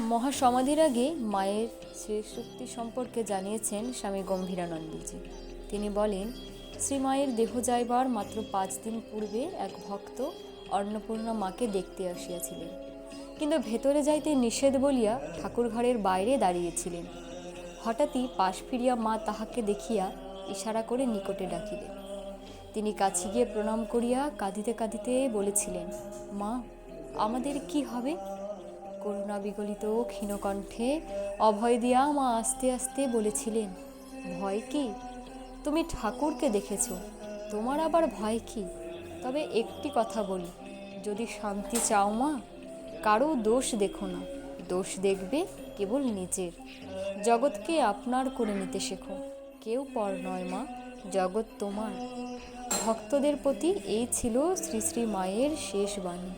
মহাসমাধির আগে মায়ের শ্রীশক্তি সম্পর্কে জানিয়েছেন স্বামী গম্ভীরানন্দজি। তিনি বলেন, শ্রীমায়ের দেহ যাইবার মাত্র 5 দিন পূর্বে এক ভক্ত অন্নপূর্ণা মাকে দেখতে আসিয়াছিলেন, কিন্তু ভেতরে যাইতে নিষেধ বলিয়া ঠাকুরঘরের বাইরে দাঁড়িয়েছিলেন। হঠাৎই পাশ ফিরিয়া মা তাহাকে দেখিয়া ইশারা করে নিকটে ডাকিলেন। তিনি কাছে গিয়ে প্রণাম করিয়া কাঁদিতে কাঁদিতে বলেছিলেন, মা, আমাদের কি হবে? করুণা বিগলিত ক্ষীণকণ্ঠে অভয় দিয়া মা আস্তে আস্তে বলেছিলেন, ভয় কি? তুমি ঠাকুরকে দেখেছ, তোমার আবার ভয় কি? তবে একটি কথা বলি, যদি শান্তি চাও মা, কারো দোষ দেখো না, দোষ দেখবে কেবল নিজের। জগৎকে আপনার করে নিতে শেখো, কেউ পর নয় মা, জগৎ তোমার। ভক্তদের প্রতি এই ছিল শ্রী শ্রী মায়ের শেষ বাণী।